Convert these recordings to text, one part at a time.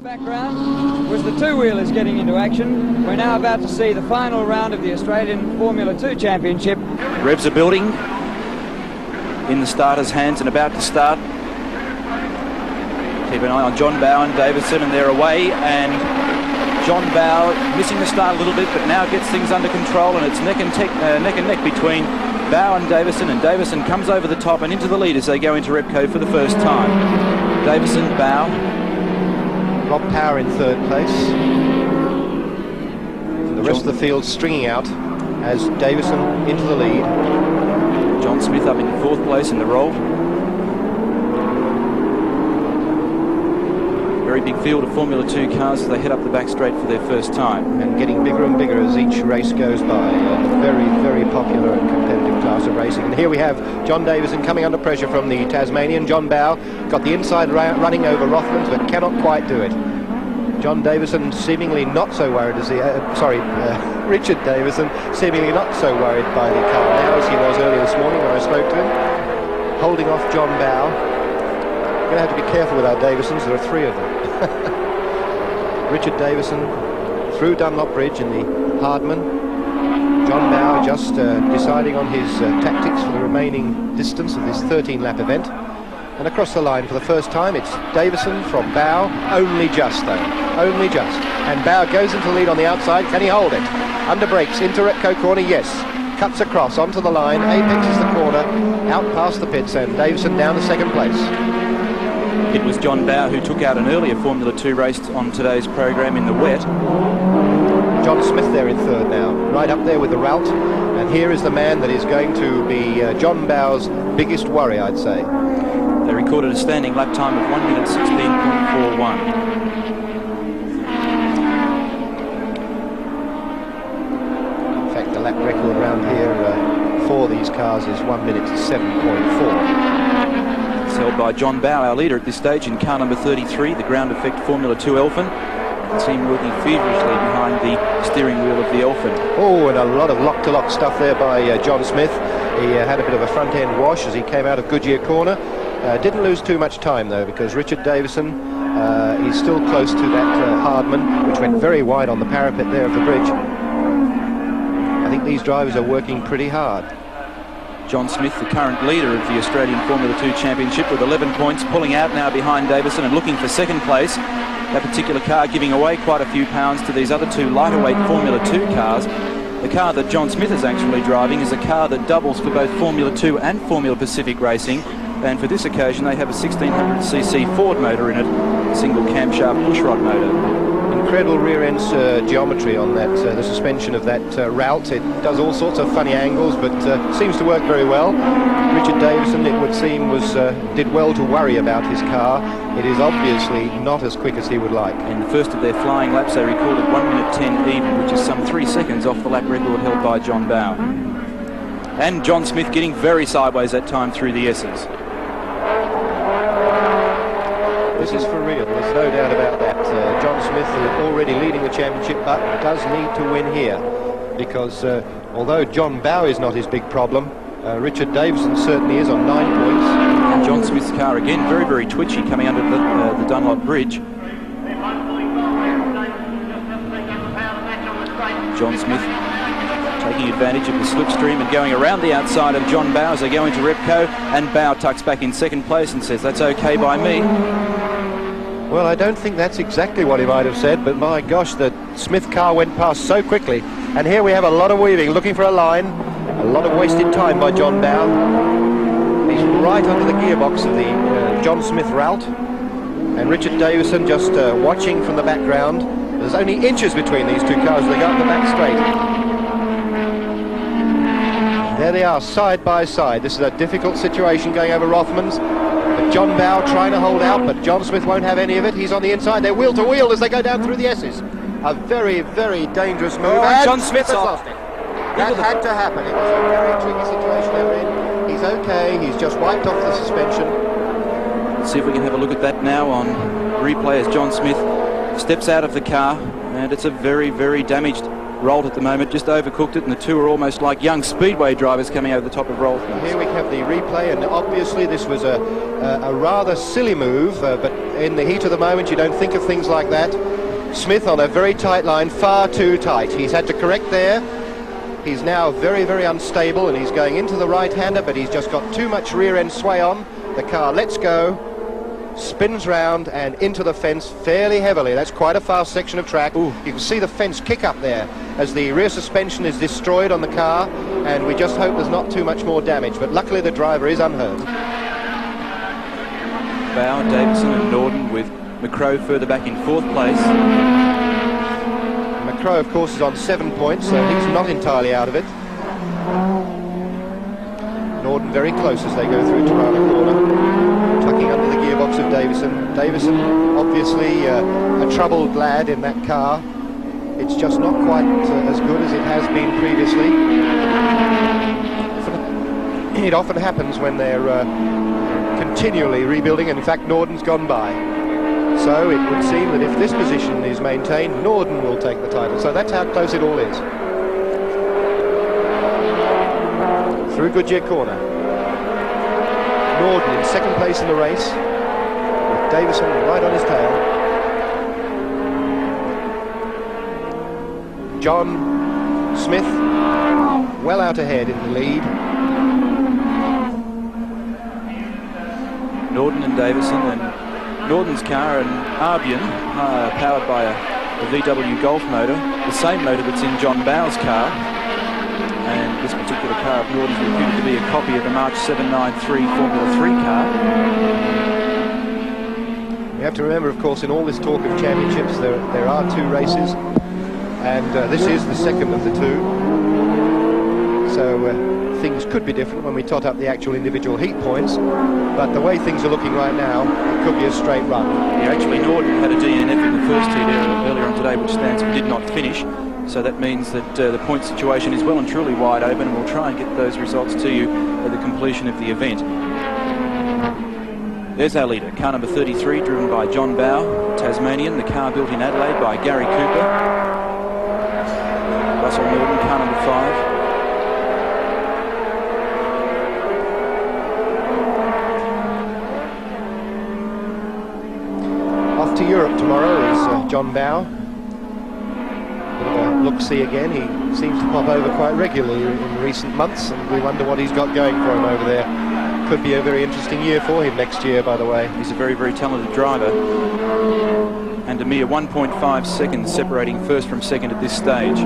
Background was the two-wheelers getting into action. We're now about to see the final round of the Australian Formula 2 Championship. Revs are building in the starters' hands and about to start. Keep an eye on John Bowe and Davison, and they're away, and John Bowe missing the start a little bit, but now gets things under control, and it's neck and neck between Bowe and Davison comes over the top and into the lead as they go into Repco for the first time. Davison, Bowe. Rob Power in third place. And the rest of the field stringing out as Davison into the lead. John Smith up in fourth place in the roll. Very big field of Formula 2 cars as they head up the back straight for their first time. And getting bigger and bigger as each race goes by. A very, very popular and competitive class of racing. And here we have John Davison coming under pressure from the Tasmanian. John Bowe got the inside running over Rothmans, but cannot quite do it. John Davison seemingly not so worried as Richard Davison seemingly not so worried by the car now as he was earlier this morning when I spoke to him. Holding off John Bowe. We're going to have to be careful with our Davisons, there are three of them. Richard Davison through Dunlop Bridge in the Hardman. John Bowe just deciding on his tactics for the remaining distance of this 13-lap event. And across the line for the first time, it's Davison from Bowe, only just though, only just. And Bowe goes into the lead on the outside, can he hold it? Under brakes, into Repco corner, yes. Cuts across onto the line, apexes the corner, out past the pits, and Davison down to second place. It was John Bowe who took out an earlier Formula 2 race on today's program in the wet. John Smith there in third now, right up there with the route. And here is the man that is going to be John Bowe's biggest worry, I'd say. They recorded a standing lap time of 1 minute 16.41. In fact, the lap record around here for these cars is 1 minute 7.4. It's held by John Bowe, our leader at this stage, in car number 33, the ground effect Formula 2 Elfin. You can see him working feverishly behind the steering wheel of the Elfin. Oh, and a lot of lock-to-lock stuff there by John Smith. He had a bit of a front-end wash as he came out of Goodyear corner. Didn't lose too much time though, because Richard Davison is still close to that Hardman, which went very wide on the parapet there of the bridge. I think these drivers are working pretty hard. John Smith, the current leader of the Australian Formula 2 Championship, with 11 points, pulling out now behind Davison and looking for second place. That particular car giving away quite a few pounds to these other two lighter weight Formula 2 cars. The car that John Smith is actually driving is a car that doubles for both Formula 2 and Formula Pacific Racing. And for this occasion they have a 1600cc Ford motor in it, a single camshaft pushrod motor. Incredible rear end geometry on that, the suspension of that route. It does all sorts of funny angles, but seems to work very well. Richard Davison, it would seem, did well to worry about his car. It is obviously not as quick as he would like. In the first of their flying laps they recorded 1 minute 10 even, which is some 3 seconds off the lap record held by John Bowe. And John Smith getting very sideways that time through the S's. This is for real, there's no doubt about that. John Smith is already leading the championship, but does need to win here, because although John Bowe is not his big problem, Richard Davison certainly is on 9 points. And John Smith's car again very, very twitchy coming under the Dunlop Bridge. John Smith taking advantage of the slipstream and going around the outside of John Bowe as they go into Repco, and Bowe tucks back in second place and says, "That's okay by me." Well, I don't think that's exactly what he might have said, but my gosh, the Smith car went past so quickly. And here we have a lot of weaving, looking for a line. A lot of wasted time by John Bowe. He's right under the gearbox of the John Smith route. And Richard Davison just watching from the background. There's only inches between these two cars as they go up the back straight. There they are, side by side. This is a difficult situation going over Rothmans. But John Bowe trying to hold out, but John Smith won't have any of it. He's on the inside. They're wheel to wheel as they go down through the S's. A very, very dangerous move. And John Smith's lost it. That had to happen. It was a very tricky situation they're in. He's okay. He's just wiped off the suspension. Let's see if we can have a look at that now on replay as John Smith steps out of the car, and it's a very, very damaged Rolt at the moment just overcooked it, and the two are almost like young speedway drivers coming over the top of Rolt. Here we have the replay, and obviously this was a rather silly move, but in the heat of the moment you don't think of things like that. Smith on a very tight line, far too tight. He's had to correct there. He's now very, very unstable, and he's going into the right-hander, but he's just got too much rear-end sway on. The car lets go, spins round and into the fence fairly heavily. That's quite a fast section of track. Ooh. You can see the fence kick up there as the rear suspension is destroyed on the car, and we just hope there's not too much more damage, but luckily the driver is unhurt. Bowe, Davison and Norden, with McCrow further back in 4th place. McCrow, of course, is on 7 points, so he's not entirely out of it. Norden very close as they go through Tirana corner, tucking under the gearbox of Davison. Davison, obviously a troubled lad in that car. It's just not quite as good as it has been previously. It often happens when they're continually rebuilding, and in fact Norden's gone by. So it would seem that if this position is maintained, Norden will take the title. So that's how close it all is. Through Goodyear corner. Norden in 2nd place in the race, with Davison right on his tail. John Smith well out ahead in the lead. Norden and Davison, and Norden's car and Albion, powered by a VW Golf motor, the same motor that's in John Bowe's car. And this particular car of Norden's reputed to be a copy of the March 793 Formula 3 car. You have to remember, of course, in all this talk of championships, there are 2 races, and this is the second of the 2. So things could be different when we tot up the actual individual heat points, but the way things are looking right now, it could be a straight run. Yeah, actually Norden had a DNF in the first heat earlier on today, which Stansfield did not finish. So that means that the point situation is well and truly wide open, and we'll try and get those results to you at the completion of the event. There's our leader, car number 33, driven by John Bowe, Tasmanian, the car built in Adelaide by Gary Cooper. Russell Norden, car number 5. Off to Europe tomorrow is John Bowe. Look-see again. He seems to pop over quite regularly in recent months, and we wonder what he's got going for him over there. Could be a very interesting year for him next year, by the way. He's a very, very talented driver, and a mere 1.5 seconds separating first from second at this stage.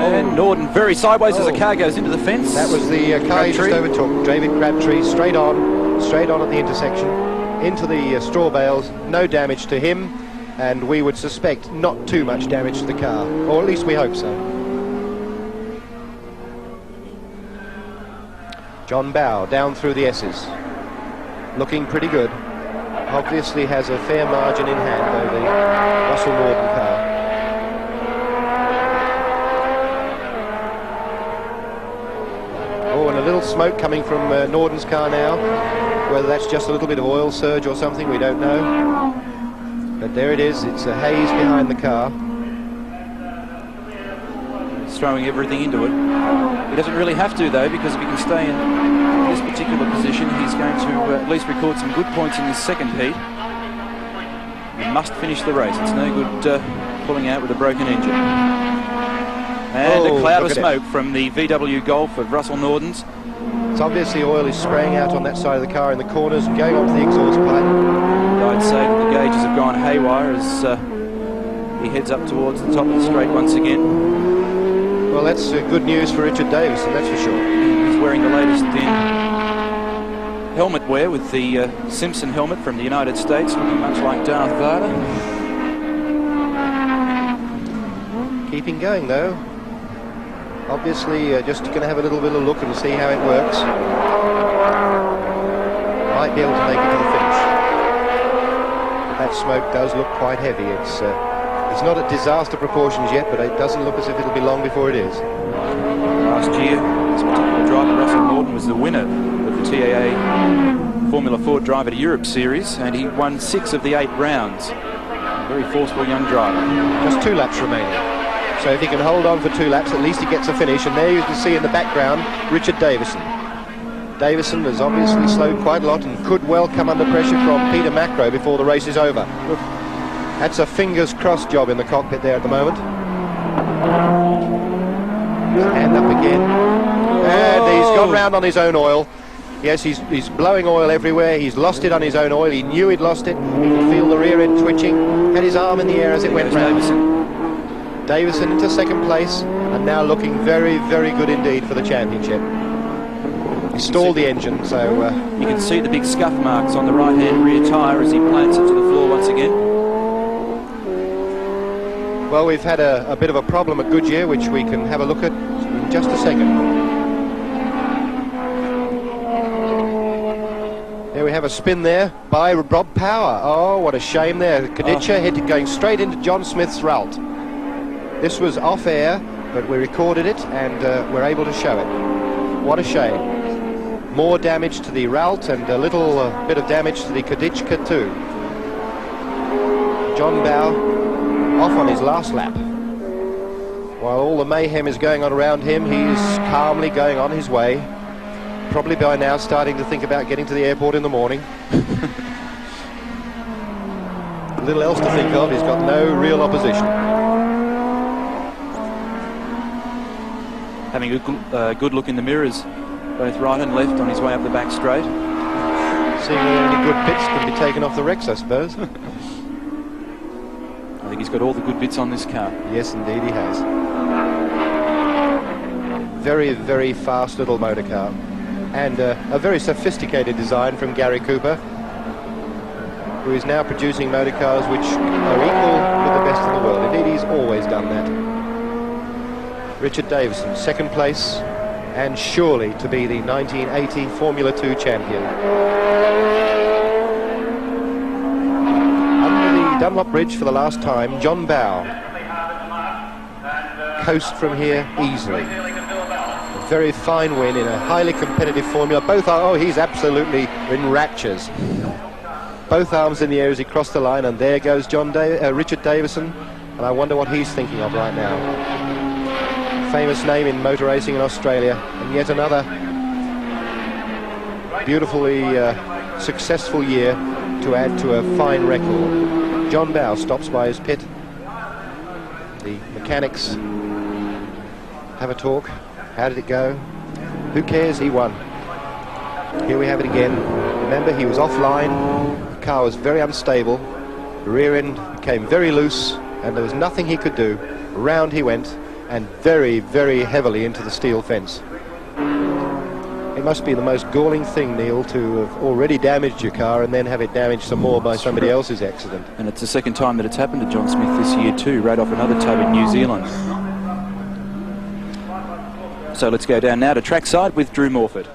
And Norden very sideways as the car goes into the fence. That was the car he just overtook. David Crabtree straight on at the intersection, into the straw bales. No damage to him, and we would suspect not too much damage to the car, or at least we hope so. John Bowe down through the S's, looking pretty good. Obviously has a fair margin in hand over the Russell Norden car. Oh, and a little smoke coming from Norden's car now. Whether that's just a little bit of oil surge or something, we don't know. But there it is, it's a haze behind the car. He's throwing everything into it. He doesn't really have to, though, because if he can stay in this particular position, he's going to at least record some good points in this second heat. He must finish the race. It's no good pulling out with a broken engine. And a cloud of smoke from the VW Golf of Russell Norden's. It's obviously oil is spraying out on that side of the car in the corners and going onto the exhaust pipe. I'd say that the gauges have gone haywire as he heads up towards the top of the straight once again. Well, that's good news for Richard Davison, that's for sure. He's wearing the latest in helmet wear with the Simpson helmet from the United States, looking much like Darth Vader. Keeping going, though. Obviously, just going to have a little bit of look and see how it works. Might be able to make it to the finish. But that smoke does look quite heavy. It's not at disaster proportions yet, but it doesn't look as if it'll be long before it is. Last year, this particular driver, Russell Norden, was the winner of the TAA Formula 4 Driver to Europe Series, and he won 6 of the 8 rounds. A very forceful young driver. Just 2 laps remaining. So if he can hold on for 2 laps, at least he gets a finish. And there you can see in the background Richard Davison. Davison has obviously slowed quite a lot and could well come under pressure from Peter Macro before the race is over. That's a fingers crossed job in the cockpit there at the moment. And up again. And he's gone round on his own oil. Yes, he's blowing oil everywhere. He's lost it on his own oil. He knew he'd lost it. He could feel the rear end twitching. Had his arm in the air as it went round. Davison into second place, and now looking very, very good indeed for the championship. He stalled the engine, so... you can see the big scuff marks on the right-hand rear tyre as he plants it to the floor once again. Well, we've had a bit of a problem at Goodyear, which we can have a look at in just a second. There we have a spin there by Rob Power. Oh, what a shame there. Kadicha hit going straight into John Smith's Ralt. This was off air, but we recorded it and we're able to show it. What a shame. More damage to the Ralt and a little bit of damage to the Kadichka too. John Bowe off on his last lap. While all the mayhem is going on around him, he's calmly going on his way. Probably by now starting to think about getting to the airport in the morning. Little else to think of, he's got no real opposition. Having a good look in the mirrors, both right and left on his way up the back straight. Seeing any good bits can be taken off the Rex, I suppose. I think he's got all the good bits on this car. Yes, indeed he has. Very, very fast little motor car. And a very sophisticated design from Gary Cooper, who is now producing motor cars which are equal with the best in the world. Indeed, he's always done that. Richard Davison, second place, and surely to be the 1980 Formula 2 champion. Under the Dunlop Bridge for the last time, John Bowe. Coast from here easily. Very fine win in a highly competitive formula. Both are, oh, he's absolutely in raptures. Both arms in the air as he crossed the line, and there goes Richard Davison, and I wonder what he's thinking of right now. Famous name in motor racing in Australia, and yet another beautifully successful year to add to a fine record. John Bowe stops by his pit. The mechanics have a talk. How did it go? Who cares? He won. Here we have it again. Remember, he was offline. The car was very unstable. The rear end became very loose, and there was nothing he could do. Round he went, and very, very heavily into the steel fence. It must be the most galling thing, Neil, to have already damaged your car and then have it damaged some more by somebody else's accident. And it's the second time that it's happened to John Smith this year too, right off another tub in New Zealand. So let's go down now to trackside with Drew Morford.